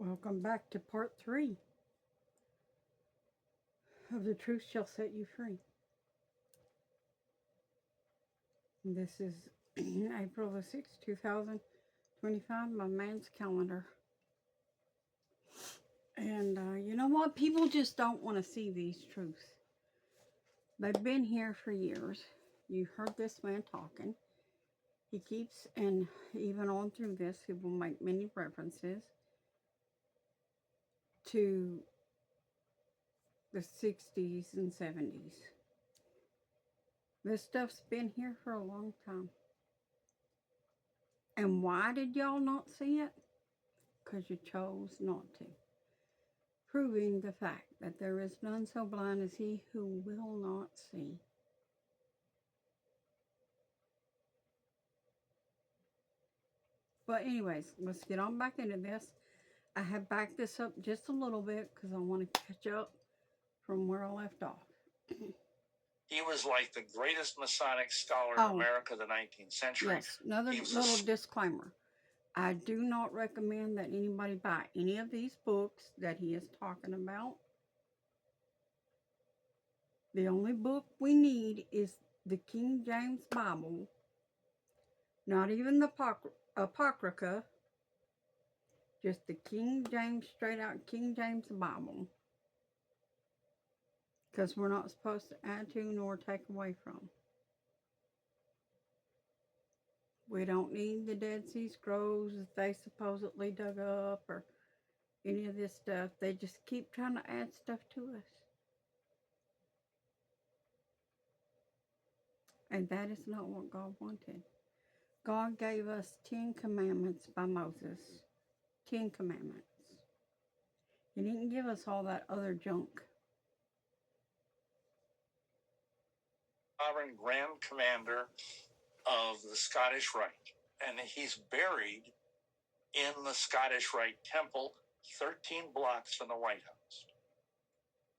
Welcome back to part 3 of The Truth Shall Set You Free. This is April the 6th, 2025, my man's calendar. And you know what? People just don't want to see these truths. They've been here for years. You heard this man talking. He keeps, and even on through this, he will make many references to the 60s and 70s. This stuff's been here for a long time. And why did y'all not see it? Because you chose not to. Proving the fact that there is none so blind as he who will not see. But anyways, let's get on back into this. I have backed this up just a little bit because I want to catch up from where I left off. He was like the greatest Masonic scholar in America of the 19th century. Yes, another little disclaimer. I do not recommend that anybody buy any of these books that he is talking about. The only book we need is the King James Bible, not even the Apocrypha, just the King James, straight out King James Bible. Because we're not supposed to add to nor take away from. We don't need the Dead Sea Scrolls that they supposedly dug up or any of this stuff. They just keep trying to add stuff to us. And that is not what God wanted. God gave us 10 commandments by Moses. 10 commandments. He didn't give us all that other junk. Sovereign Grand Commander of the Scottish Rite. And he's buried in the Scottish Rite Temple, 13 blocks from the White House.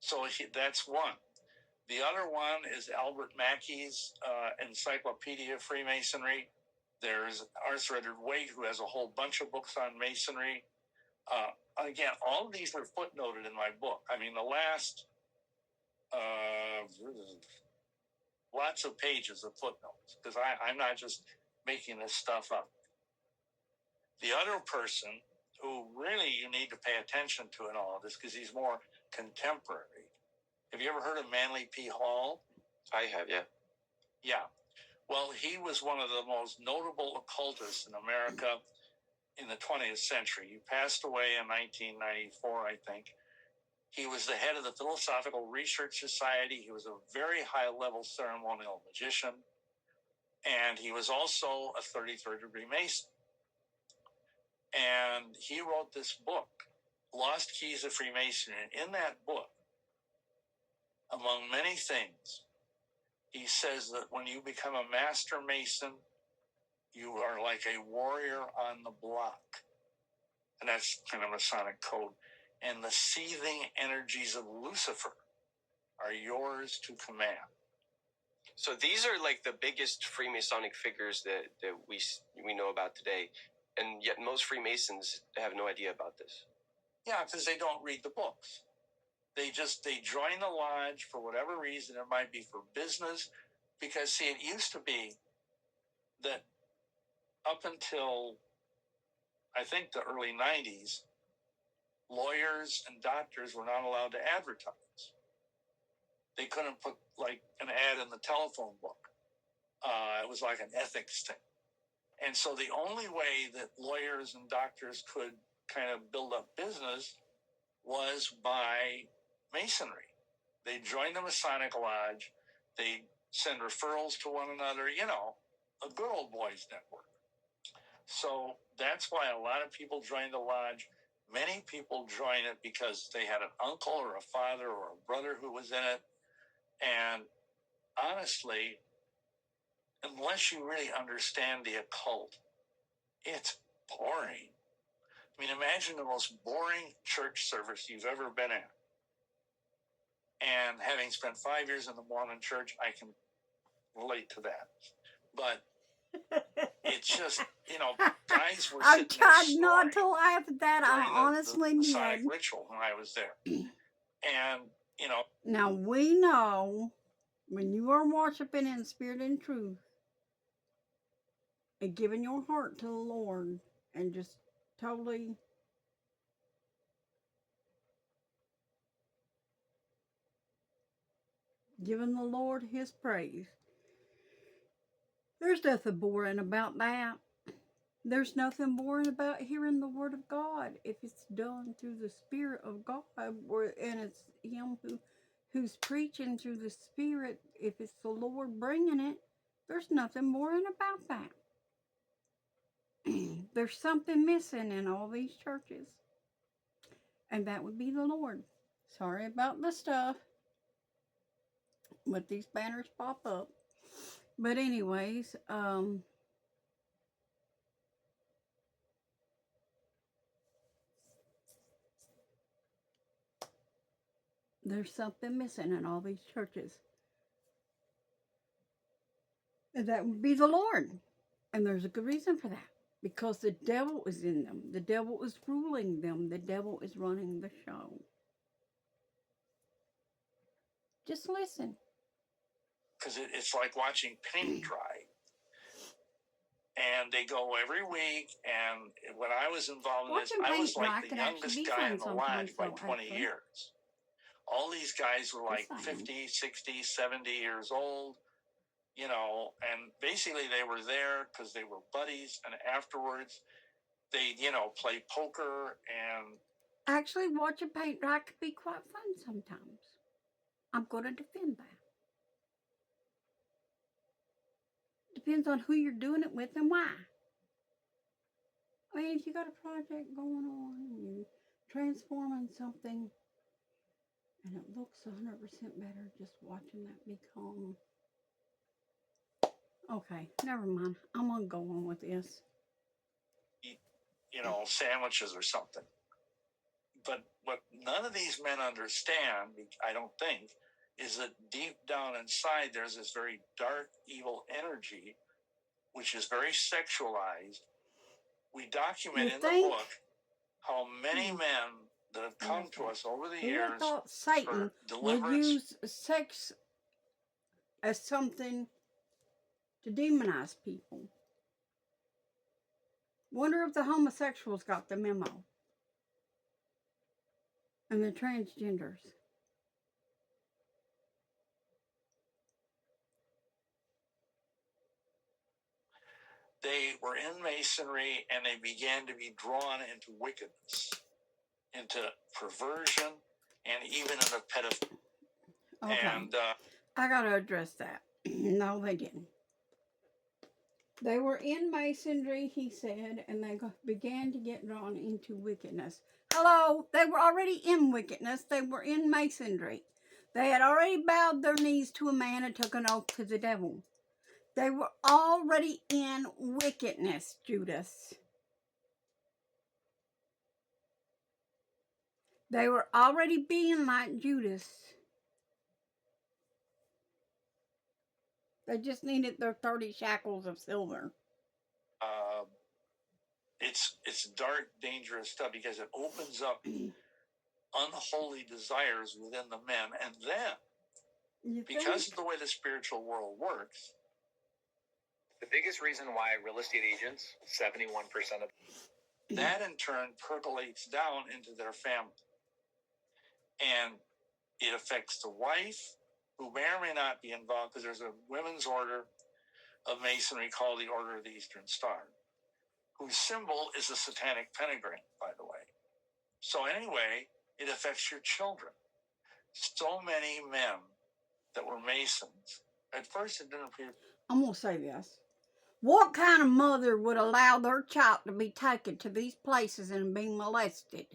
So that's one. The other one is Albert Mackey's Encyclopedia of Freemasonry. There's Arthur Edward Waite, who has a whole bunch of books on Masonry. Again, all of these are footnoted in my book. I mean, the last lots of pages of footnotes, because I'm not just making this stuff up. The other person who really you need to pay attention to in all of this, because he's more contemporary. Have you ever heard of Manly P. Hall? I have, yeah. Yeah. Well, he was one of the most notable occultists in America in the 20th century. He passed away in 1994, I think. He was the head of the Philosophical Research Society. He was a very high-level ceremonial magician. And he was also a 33rd degree Mason. And he wrote this book, Lost Keys of Freemasonry. And in that book, among many things, he says that when you become a master Mason, you are like a warrior on the block. And that's kind of Masonic code. And the seething energies of Lucifer are yours to command. So these are like the biggest Freemasonic figures that we know about today. And yet most Freemasons have no idea about this. Yeah, because they don't read the books. They join the lodge for whatever reason. It might be for business. Because, see, it used to be that up until, I think, the early 90s, lawyers and doctors were not allowed to advertise. They couldn't put, like, an ad in the telephone book. It was like an ethics thing. And so the only way that lawyers and doctors could kind of build up business was by Masonry. They joined the Masonic Lodge. They send referrals to one another, a good old boys network. So that's why a lot of people join the lodge. Many people join it because they had an uncle or a father or a brother who was in it. And honestly, unless you really understand the occult, it's boring. I mean, imagine the most boring church service you've ever been in. And having spent 5 years in the Mormon church, I can relate to that. But It's just, guys were I sitting there tried snoring not to laugh at that. I during honestly the did. Masonic ritual when I was there. And, Now we know when you are worshiping in spirit and truth and giving your heart to the Lord and just totally giving the Lord his praise, there's nothing boring about that. There's nothing boring about hearing the word of God if it's done through the Spirit of God, and it's Him who's preaching through the Spirit. If it's the Lord bringing it, there's nothing boring about that. There's something missing in all these churches, and that would be the Lord. Sorry about the stuff, but these banners pop up. But anyways, there's something missing in all these churches. And that would be the Lord. And there's a good reason for that. Because the devil is in them. The devil is ruling them. The devil is running the show. Just listen. because it's like watching paint dry. And they go every week. And when I was involved in this, I was like the youngest guy in the lodge by 20 years. All these guys were like 50, 60, 70 years old, and basically they were there because they were buddies. And afterwards, they'd, play poker and. Actually, watching paint dry could be quite fun sometimes. I'm going to defend that. Depends on who you're doing it with and why. I mean, if you got a project going on and you're transforming something and it looks 100% better just watching that become. Okay, never mind. I'm going to go on with this. Sandwiches or something. But what none of these men understand, I don't think, is that deep down inside there's this very dark, evil energy, which is very sexualized. We document in the book how many men that have come to us over the years. I thought Satan would use sex as something to demonize people. Wonder if the homosexuals got the memo. And the transgenders. They were in Masonry and they began to be drawn into wickedness, into perversion, and even into pedophilia. Okay. And I got to address that. No, they didn't. They were in Masonry, he said, and they began to get drawn into wickedness. Hello, they were already in wickedness. They were in Masonry. They had already bowed their knees to a man and took an oath to the devil. They were already in wickedness, Judas. They were already being like Judas. They just needed their 30 shackles of silver. It's dark, dangerous stuff because it opens up unholy desires within the men. And then, because of the way the spiritual world works, the biggest reason why real estate agents, 71% of that in turn percolates down into their family. And it affects the wife, who may or may not be involved, because there's a women's order of Masonry called the Order of the Eastern Star, whose symbol is the satanic pentagram, by the way. So anyway, it affects your children. So many men that were Masons, at first it didn't appear. I'm going to say this. What kind of mother would allow their child to be taken to these places and be molested?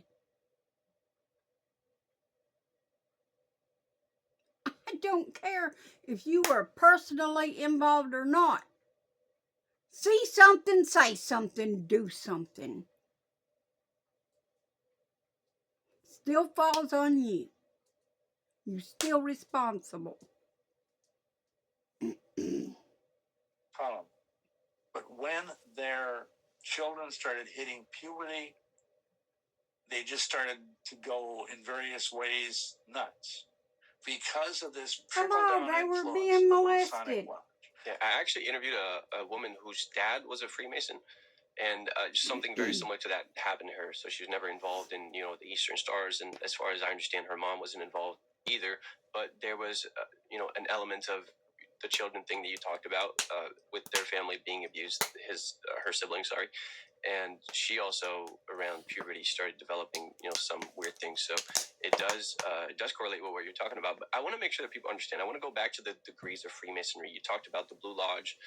I don't care if you were personally involved or not. See something, say something, do something. Still falls on you. You're still responsible. But when their children started hitting puberty, they just started to go in various ways nuts because of this trickle Hello, down they were influence being of the molested. Masonic Lodge. Yeah, I actually interviewed a woman whose dad was a Freemason, and something very similar to that happened to her. So she was never involved in the Eastern Stars, and as far as I understand, her mom wasn't involved either. But there was an element of the children thing that you talked about with their family being abused, her siblings, sorry. And she also around puberty started developing some weird things. So it does correlate with what you're talking about. But I want to make sure that people understand. I want to go back to the degrees of Freemasonry. You talked about the Blue Lodge.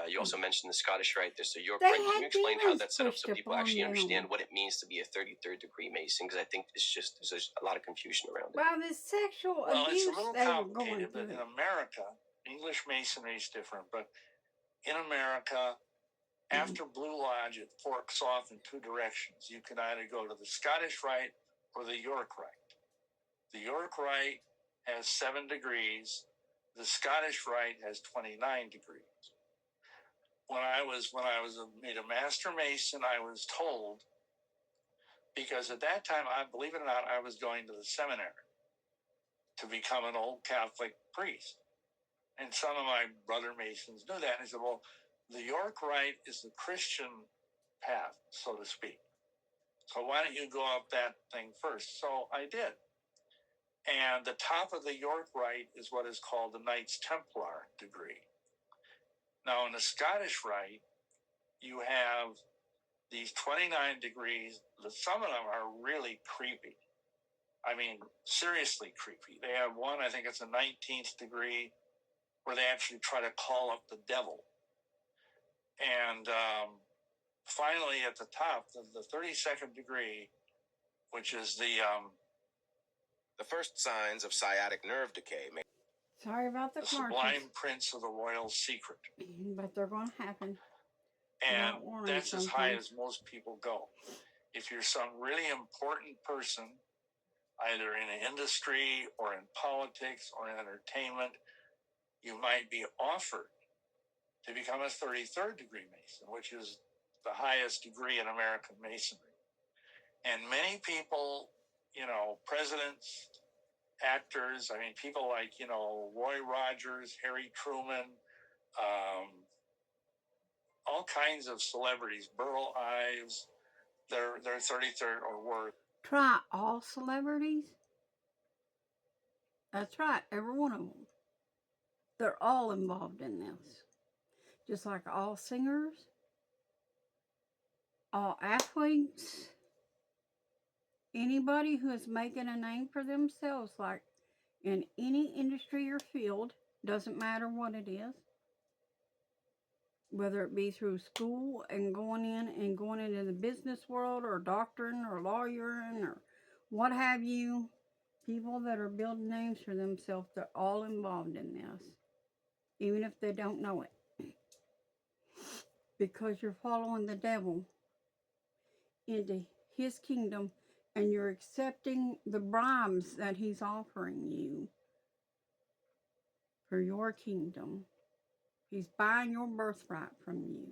You also mentioned the Scottish Rite. There's the York They Rite. Can had you explain how demons that's set up so pushed people upon actually them. understand what it means to be a 33rd degree Mason? Because I think there's a lot of confusion around it. Well, the sexual Well, it's abuse a little they were going complicated, but through. in America, English Masonry is different. But in America, after Blue Lodge, it forks off in two directions. You can either go to the Scottish Rite or the York Rite. The York Rite has 7 degrees. The Scottish Rite has 29 degrees. When I was made a Master Mason, I was told, because at that time, believe it or not, I was going to the seminary to become an old Catholic priest. And some of my brother Masons knew that. And he said, well, the York Rite is the Christian path, so to speak. So why don't you go up that thing first? So I did. And the top of the York Rite is what is called the Knights Templar degree. Now, in the Scottish Rite, you have these 29 degrees. Some of them are really creepy. I mean, seriously creepy. They have one, I think it's a 19th degree, where they actually try to call up the devil. And finally, at the top, the 32nd degree, which is the first signs of sciatic nerve decay. Sorry about the commercials, Sublime Prince of the Royal Secret. but they're going to happen. And Without warning that's as high sometimes. as most people go. If you're some really important person, either in industry or in politics or in entertainment, you might be offered to become a 33rd degree Mason, which is the highest degree in American Masonry. And many people, presidents, actors, people like, Roy Rogers, Harry Truman, all kinds of celebrities, Burl Ives, they're 33rd or worse. Try all celebrities? That's right, every one of them. They're all involved in this. Just like all singers, all athletes, anybody who is making a name for themselves, like in any industry or field, doesn't matter what it is, whether it be through school and going into the business world or doctoring or lawyering or what have you, people that are building names for themselves, they're all involved in this, even if they don't know it. Because you're following the devil into his kingdom and you're accepting the bribes that he's offering you for your kingdom. He's buying your birthright from you.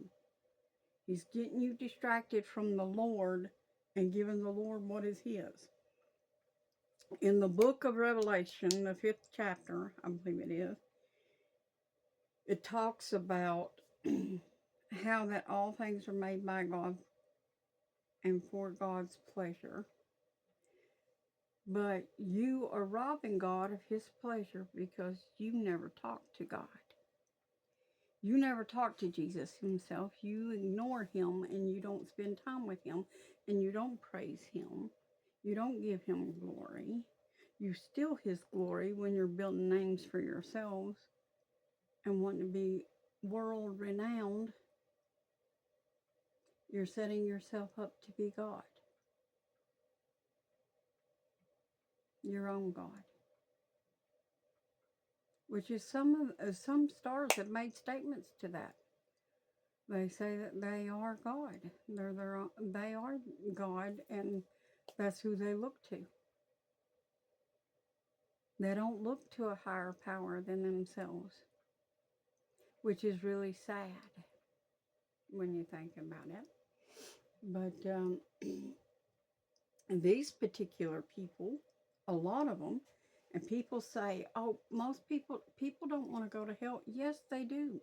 He's getting you distracted from the Lord and giving the Lord what is his. In the book of Revelation, the 5th chapter, I believe it is, it talks about how that all things are made by God and for God's pleasure. But you are robbing God of his pleasure because you never talk to God. You never talk to Jesus himself. You ignore him and you don't spend time with him and you don't praise him. You don't give him glory. You steal his glory when you're building names for yourselves and want to be world renowned. You're setting yourself up to be God. Your own God. Which is some stars have made statements to that. They say that they are God. They are God, and that's who they look to. They don't look to a higher power than themselves, which is really sad. when you think about it. But these particular people, a lot of them, and people say, oh, most people don't want to go to hell. Yes, they do.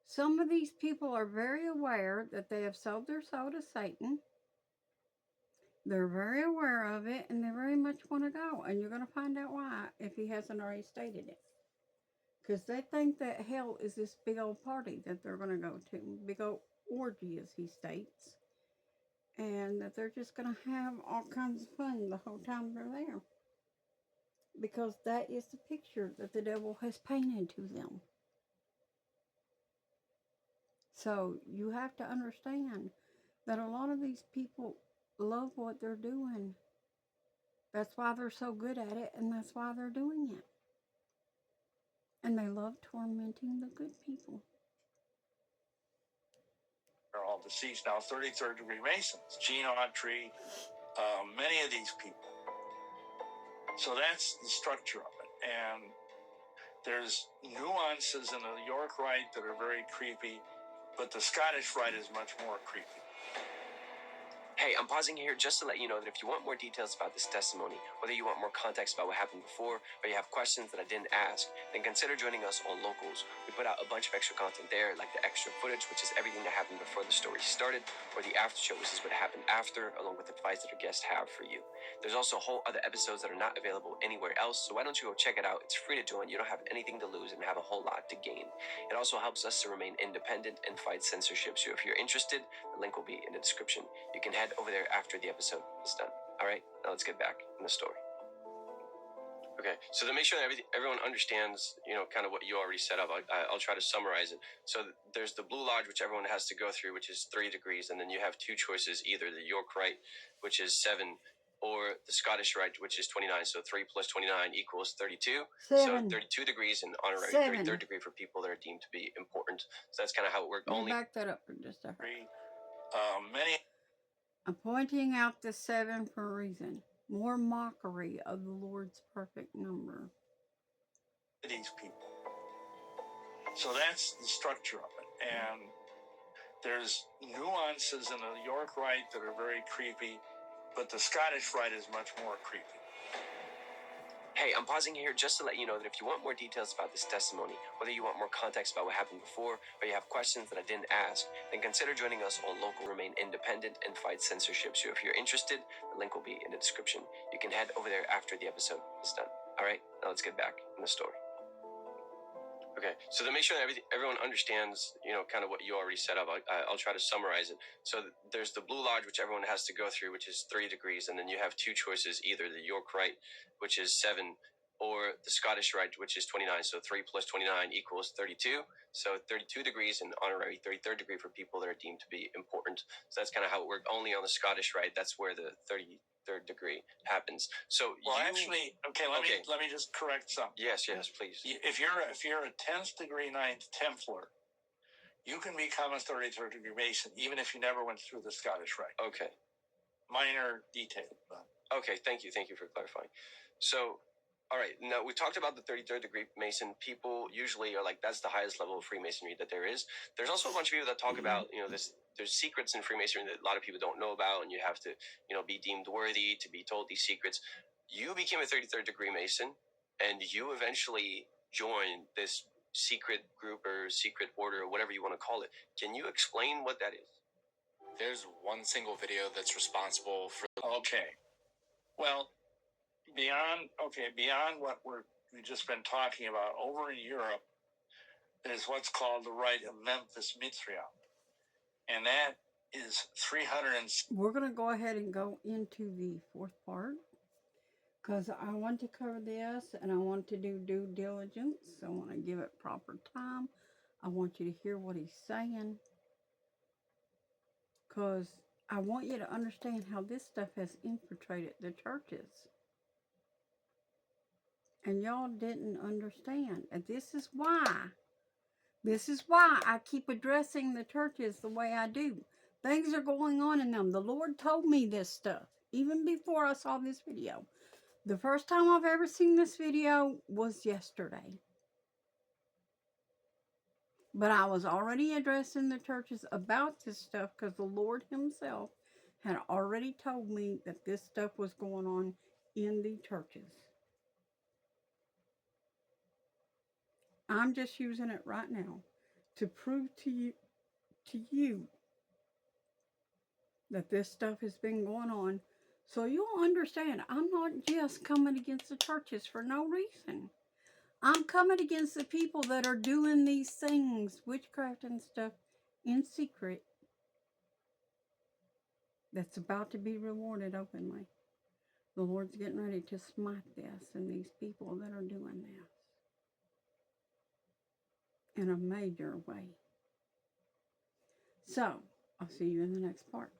Some of these people are very aware that they have sold their soul to Satan. They're very aware of it, and they very much want to go. And you're going to find out why if he hasn't already stated it. Because they think that hell is this big old party that they're going to go to. Big old orgy, as he states. And that they're just going to have all kinds of fun the whole time they're there. Because that is the picture that the devil has painted to them. So you have to understand that a lot of these people love what they're doing. That's why they're so good at it, and that's why they're doing it. And they love tormenting the good people. They're all deceased now. 33rd degree Masons, Gene Autry, many of these people. So that's the structure of it. And there's nuances in the York Rite that are very creepy, but the Scottish Rite is much more creepy. Hey, I'm pausing here just to let you know that if you want more details about this testimony, whether you want more context about what happened before, or you have questions that I didn't ask, then consider joining us on Locals. We put out a bunch of extra content there, like the extra footage, which is everything that happened before the story started, or the after show, which is what happened after, along with advice that our guests have for you. There's also whole other episodes that are not available anywhere else, so why don't you go check it out? It's free to join. You don't have anything to lose and have a whole lot to gain. It also helps us to remain independent and fight censorship. So if you're interested, the link will be in the description. You can head over there after the episode is done. All right, now let's get back in the story. Okay, so to make sure that everyone understands, kind of what you already set up, I'll try to summarize it. So there's the Blue Lodge, which everyone has to go through, which is 3 degrees, and then you have two choices, either the York Rite, which is 7, or the Scottish Rite, which is 29. So 3 plus 29 equals 32. 7. So 32 degrees, and honorary 7. 33rd degree for people that are deemed to be important. So that's kind of how it worked. Let me back that up for just a second. Many. I'm pointing out the 7 for a reason. More mockery of the Lord's perfect number. These people. So that's the structure of it. And there's nuances in the York Rite that are very creepy, but the Scottish Rite is much more creepy. Hey, I'm pausing here just to let you know that if you want more details about this testimony, whether you want more context about what happened before, or you have questions that I didn't ask, then consider joining us on Local. Remain independent and fight censorship. So if you're interested, the link will be in the description. You can head over there after the episode is done. All right, now let's get back in the story. Okay, so to make sure that everyone understands, kind of what you already set up, I'll try to summarize it. So there's the Blue Lodge, which everyone has to go through, which is 3 degrees, and then you have two choices, either the York Rite, which is 7, or the Scottish Rite, which is 29. So 3 plus 29 equals 32. So 32 degrees, and honorary 33rd degree for people that are deemed to be important. So that's kind of how it worked. Only on the Scottish Rite, that's where the 33rd degree happens. So let me just correct something. Yes, please. If you're a 10th degree 9th Templar, you can become a 33rd degree Mason even if you never went through the Scottish Rite. Okay. Minor detail. Okay, thank you for clarifying. So, all right, now we talked about the 33rd degree Mason. People usually are like, that's the highest level of Freemasonry that there is. There's also a bunch of people that talk about, there's secrets in Freemasonry that a lot of people don't know about, and you have to, be deemed worthy to be told these secrets. You became a 33rd degree Mason, and you eventually joined this secret group or secret order or whatever you want to call it. Can you explain what that is? There's one single video that's responsible for. Okay. Well, beyond what we've just been talking about, over in Europe, there's what's called the Rite of Memphis Mithraeum. And that is 300. We're going to go ahead and go into the 4th part. Because I want to cover this, and I want to do due diligence. I want to give it proper time. I want you to hear what he's saying. Because I want you to understand how this stuff has infiltrated the churches. And y'all didn't understand. And this is why I keep addressing the churches the way I do. Things are going on in them. The Lord told me this stuff, even before I saw this video. The first time I've ever seen this video was yesterday. But I was already addressing the churches about this stuff because the Lord Himself had already told me that this stuff was going on in the churches. I'm just using it right now to prove to you that this stuff has been going on, so you'll understand I'm not just coming against the churches for no reason. I'm coming against the people that are doing these things, witchcraft and stuff, in secret, that's about to be rewarded openly. The Lord's getting ready to smite this and these people that are doing this in a major way. So, I'll see you in the next part.